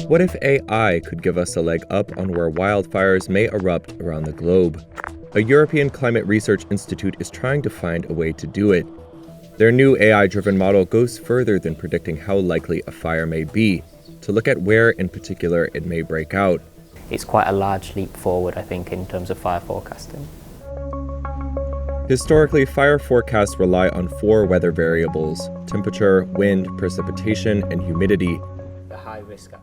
What if AI could give us a leg up on where wildfires may erupt around the globe? A European Climate Research Institute is trying to find a way to do it. Their new AI-driven model goes further than predicting how likely a fire may be, to look at where in particular it may break out. It's quite a large leap forward, I think, in terms of fire forecasting. Historically, fire forecasts rely on 4 weather variables: temperature, wind, precipitation, and humidity.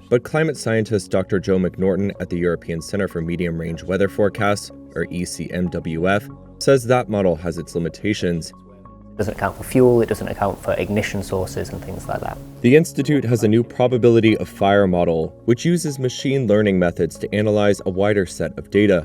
But climate scientist Dr. Joe McNorton at the European Center for Medium Range Weather Forecasts, or ECMWF, says that model has its limitations. It doesn't account for fuel, it doesn't account for ignition sources and things like that. The Institute has a new probability of fire model, which uses machine learning methods to analyze a wider set of data.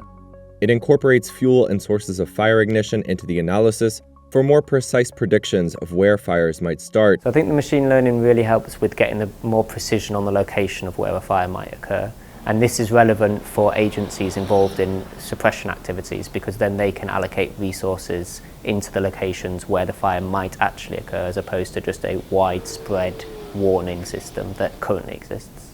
It incorporates fuel and sources of fire ignition into the analysis for more precise predictions of where fires might start. So I think the machine learning really helps with getting the more precision on the location of where a fire might occur. And this is relevant for agencies involved in suppression activities, because then they can allocate resources into the locations where the fire might actually occur, as opposed to just a widespread warning system that currently exists.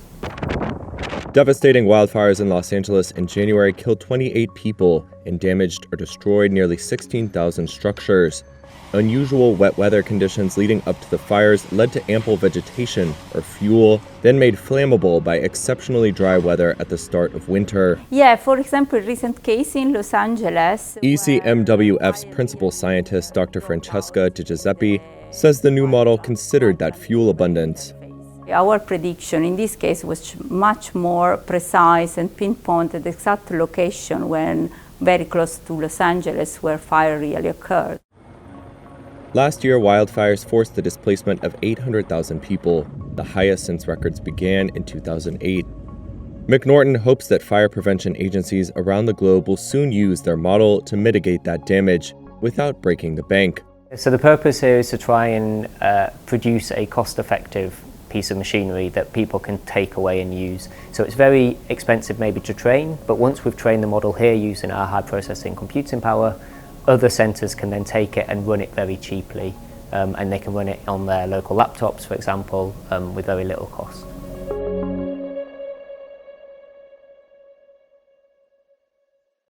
Devastating wildfires in Los Angeles in January killed 28 people and damaged or destroyed nearly 16,000 structures. Unusual wet weather conditions leading up to the fires led to ample vegetation, or fuel, then made flammable by exceptionally dry weather at the start of winter. Yeah, for example, recent case in Los Angeles. ECMWF's principal scientist, Dr. Francesca Di Giuseppe, says the new model considered that fuel abundance. Our prediction in this case was much more precise and pinpointed the exact location when very close to Los Angeles where fire really occurred. Last year, wildfires forced the displacement of 800,000 people, the highest since records began in 2008. McNorton hopes that fire prevention agencies around the globe will soon use their model to mitigate that damage without breaking the bank. So the purpose here is to try and produce a cost-effective piece of machinery that people can take away and use. So it's very expensive maybe to train, but once we've trained the model here using our high processing computing power, other centres can then take it and run it very cheaply, and they can run it on their local laptops, for example, with very little cost.